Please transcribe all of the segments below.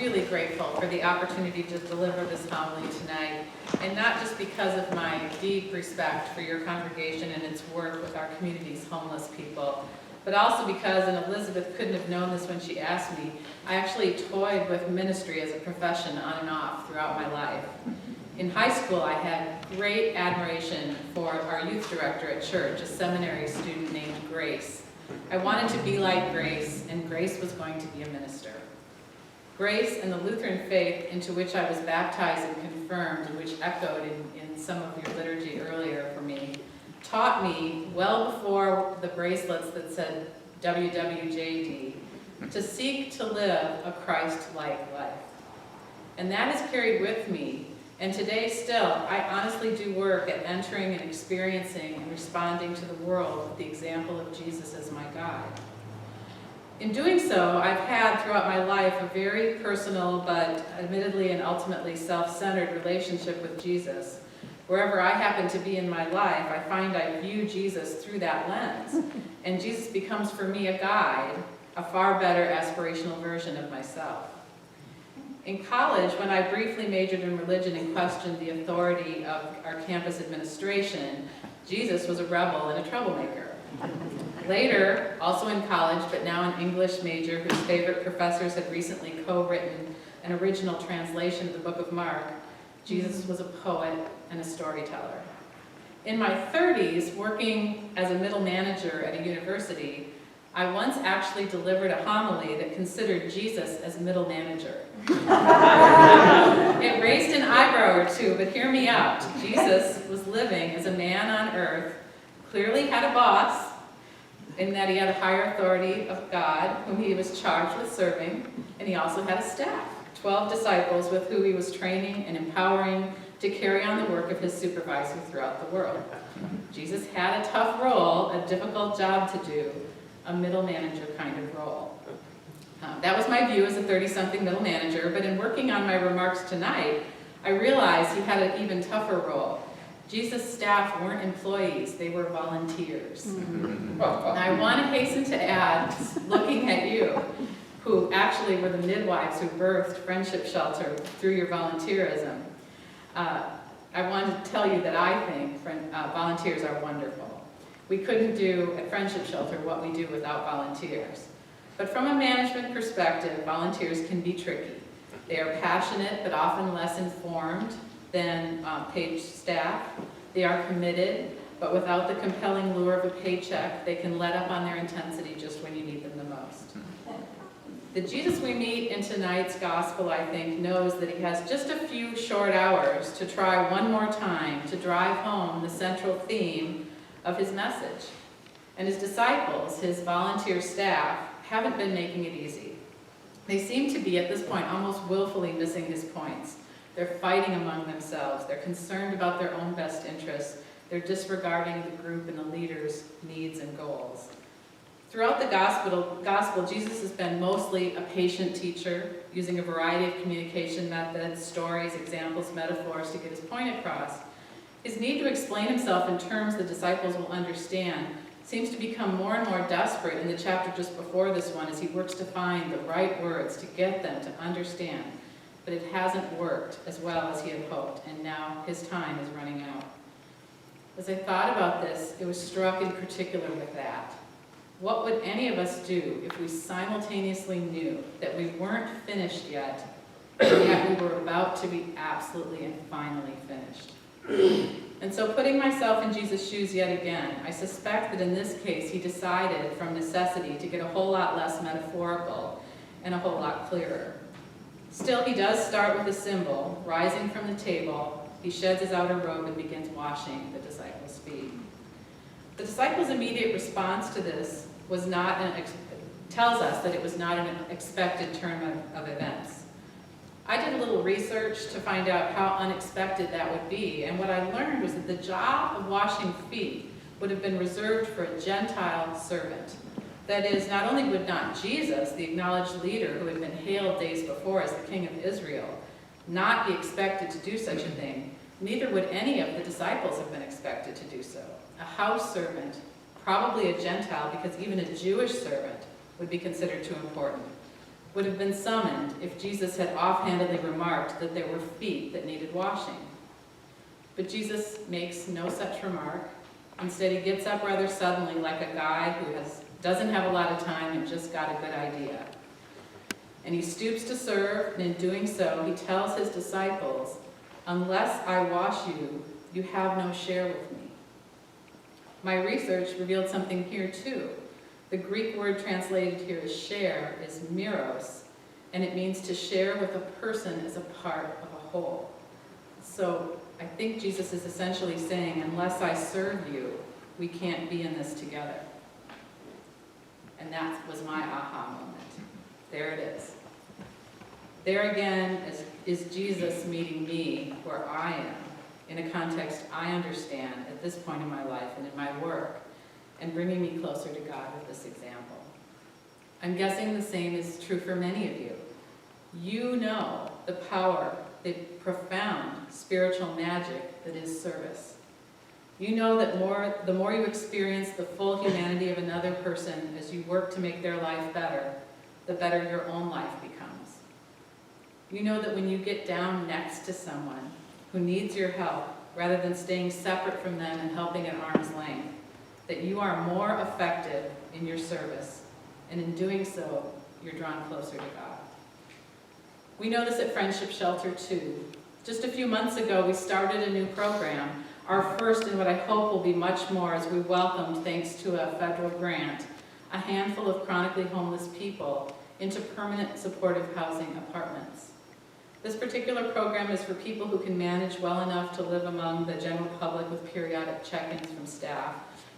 really grateful for the opportunity to deliver this homily tonight, and not just because of my deep respect for your congregation and its work with our community's homeless people, but also because, and Elizabeth couldn't have known this when she asked me, I actually toyed with ministry as a profession on and off throughout my life. In high school, I had great admiration for our youth director at church, a seminary student named Grace. I wanted to be like Grace, and Grace was going to be a minister. Grace and the Lutheran faith into which I was baptized and confirmed, and which echoed in some of your liturgy earlier for me, taught me, well before the bracelets that said WWJD, to seek to live a Christ-like life. And that has carried with me, and today still, I honestly do work at entering and experiencing and responding to the world with the example of Jesus as my guide. In doing so, I've had throughout my life a very personal but admittedly and ultimately self-centered relationship with Jesus. Wherever I happen to be in my life, I find I view Jesus through that lens, and Jesus becomes for me a guide, a far better aspirational version of myself. In college, when I briefly majored in religion and questioned the authority of our campus administration, Jesus was a rebel and a troublemaker. Later, also in college, but now an English major whose favorite professors had recently co-written an original translation of the Book of Mark, Jesus was a poet and a storyteller. In my 30s, working as a middle manager at a university, I once actually delivered a homily that considered Jesus as middle manager. It raised an eyebrow or two, but hear me out. Jesus was living as a man on earth, clearly had a boss, in that he had a higher authority of God, whom he was charged with serving, and he also had a staff, 12 disciples with whom he was training and empowering to carry on the work of his supervisor throughout the world. Jesus had a tough role, a difficult job to do, a middle manager kind of role. That was my view as a 30-something middle manager, but in working on my remarks tonight, I realized he had an even tougher role. Jesus' staff weren't employees, they were volunteers. And I want to hasten to add, looking at you, who actually were the midwives who birthed Friendship Shelter through your volunteerism, I want to tell you that I think volunteers are wonderful. We couldn't do at Friendship Shelter what we do without volunteers. But from a management perspective, volunteers can be tricky. They are passionate, but often less informed than paid staff. They are committed, but without the compelling lure of a paycheck, they can let up on their intensity just when you need them the most. The Jesus we meet in tonight's gospel, I think, knows that he has just a few short hours to try one more time to drive home the central theme of his message. And his disciples, his volunteer staff, haven't been making it easy. They seem to be, at this point, almost willfully missing his points. They're fighting among themselves. They're concerned about their own best interests. They're disregarding the group and the leader's needs and goals. Throughout the gospel, Jesus has been mostly a patient teacher, using a variety of communication methods, stories, examples, metaphors to get his point across. His need to explain himself in terms the disciples will understand seems to become more and more desperate in the chapter just before this one as he works to find the right words to get them to understand. But it hasn't worked as well as he had hoped, and now his time is running out. As I thought about this, it was struck in particular with that. What would any of us do if we simultaneously knew that we weren't finished yet, and yet we were about to be absolutely and finally finished? And so putting myself in Jesus' shoes yet again, I suspect that in this case he decided from necessity to get a whole lot less metaphorical and a whole lot clearer. Still, he does start with a symbol. Rising from the table, he sheds his outer robe and begins washing the disciples' feet. The disciples' immediate response to this was tells us that it was not an expected turn of events. I did a little research to find out how unexpected that would be, and what I learned was that the job of washing feet would have been reserved for a Gentile servant. That is, not only would not Jesus, the acknowledged leader who had been hailed days before as the King of Israel, not be expected to do such a thing, neither would any of the disciples have been expected to do so. A house servant, probably a Gentile, because even a Jewish servant would be considered too important. would have been summoned if Jesus had offhandedly remarked that there were feet that needed washing. But Jesus makes no such remark. Instead, he gets up rather suddenly like a guy who doesn't have a lot of time and just got a good idea. And he stoops to serve, and in doing so, he tells his disciples, "Unless I wash you, you have no share with me." My research revealed something here too. The Greek word translated here as share is miros, and it means to share with a person as a part of a whole. So I think Jesus is essentially saying, unless I serve you, we can't be in this together. And that was my aha moment. There it is. There again is Jesus meeting me where I am, in a context I understand at this point in my life and in my work, and bringing me closer to God with this example. I'm guessing the same is true for many of you. You know the power, the profound spiritual magic that is service. You know that the more you experience the full humanity of another person as you work to make their life better, the better your own life becomes. You know that when you get down next to someone who needs your help, rather than staying separate from them and helping at arm's length, that you are more effective in your service, and in doing so, you're drawn closer to God. We know this at Friendship Shelter too. Just a few months ago, we started a new program, our first and what I hope will be much more, as we welcomed, thanks to a federal grant, a handful of chronically homeless people into permanent supportive housing apartments. This particular program is for people who can manage well enough to live among the general public with periodic check-ins from staff.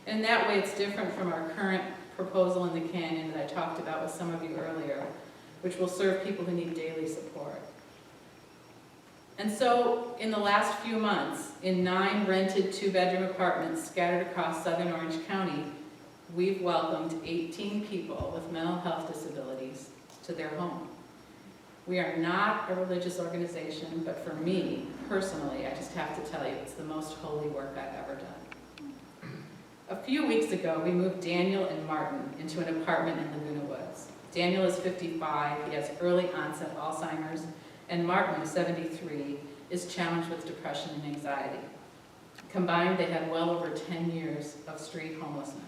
And that way it's different from our current proposal in the Canyon that I talked about with some of you earlier, which will serve people who need daily support. And so, in the last few months, in 9 rented 2-bedroom apartments scattered across southern Orange County, we've welcomed 18 people with mental health disabilities to their home. We are not a religious organization, but for me, personally, I just have to tell you, it's the most holy work I've ever done. A few weeks ago, we moved Daniel and Martin into an apartment in Laguna Woods. Daniel is 55, he has early onset Alzheimer's, and Martin, 73, is challenged with depression and anxiety. Combined, they had well over 10 years of street homelessness.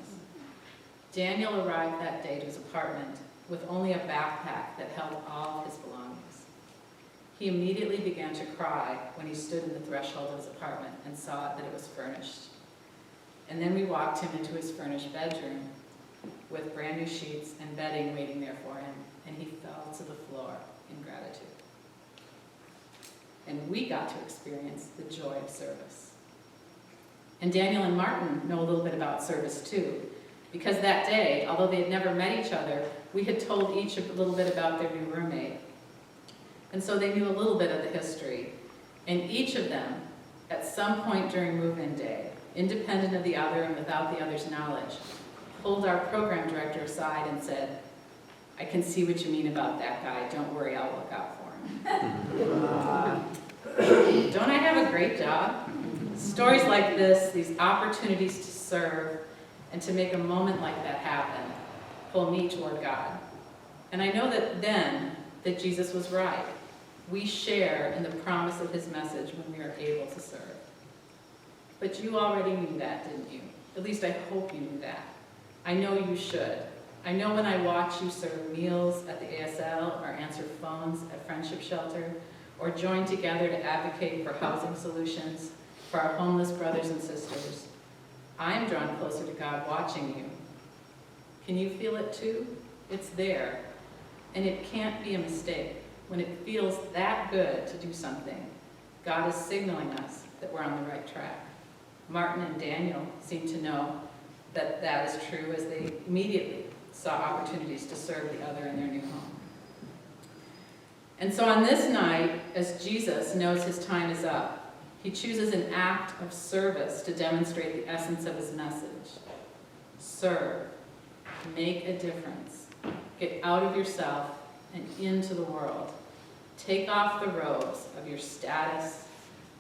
Daniel arrived that day to his apartment with only a backpack that held all of his belongings. He immediately began to cry when he stood in the threshold of his apartment and saw that it was furnished. And then we walked him into his furnished bedroom with brand new sheets and bedding waiting there for him, and he fell to the floor in gratitude. And we got to experience the joy of service. And Daniel and Martin know a little bit about service too, because that day, although they had never met each other, we had told each a little bit about their new roommate. And so they knew a little bit of the history. And each of them, at some point during move-in day, independent of the other and without the other's knowledge, pulled our program director aside and said, "I can see what you mean about that guy. Don't worry, I'll look out for him." Don't I have a great job? Stories like this, these opportunities to serve and to make a moment like that happen, pull me toward God. And I know that Jesus was right. We share in the promise of his message when we are able to serve. But you already knew that, didn't you? At least I hope you knew that. I know you should. I know when I watch you serve meals at the ASL or answer phones at Friendship Shelter or join together to advocate for housing solutions for our homeless brothers and sisters, I'm drawn closer to God watching you. Can you feel it too? It's there. And it can't be a mistake. When it feels that good to do something, God is signaling us that we're on the right track. Martin and Daniel seem to know that that is true as they immediately saw opportunities to serve the other in their new home. And so on this night, as Jesus knows his time is up, he chooses an act of service to demonstrate the essence of his message. Serve. Make a difference. Get out of yourself and into the world. Take off the robes of your status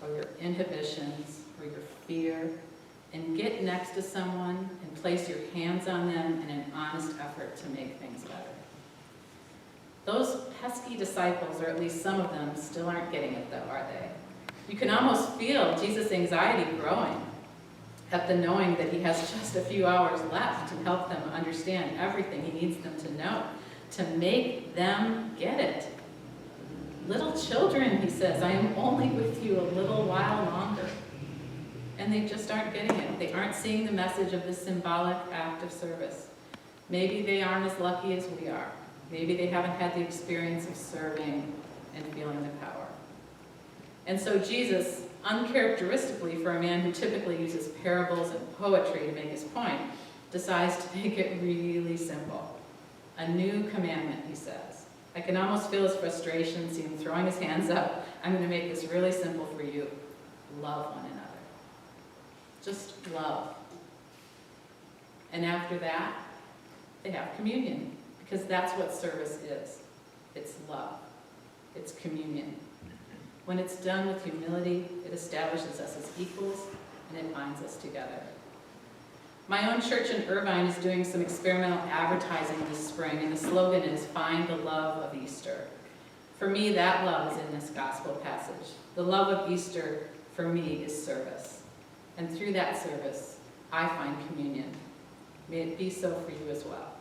or your inhibitions or your fear and get next to someone and place your hands on them in an honest effort to make things better. Those pesky disciples, or at least some of them, still aren't getting it though, are they? You can almost feel Jesus' anxiety growing at the knowing that he has just a few hours left to help them understand everything he needs them to know, to make them get it. Little children, he says, I am only with you a little while longer. And they just aren't getting it. They aren't seeing the message of this symbolic act of service. Maybe they aren't as lucky as we are. Maybe they haven't had the experience of serving and feeling the power. And so Jesus, uncharacteristically for a man who typically uses parables and poetry to make his point, decides to make it really simple. A new commandment, he says. I can almost feel his frustration, see him throwing his hands up. I'm going to make this really simple for you. Love one another. Just love. And after that, they have communion, because that's what service is. It's love. It's communion. When it's done with humility, it establishes us as equals, and it binds us together. My own church in Irvine is doing some experimental advertising this spring, and the slogan is, "Find the love of Easter." For me, that love is in this gospel passage. The love of Easter, for me, is service. And through that service, I find communion. May it be so for you as well.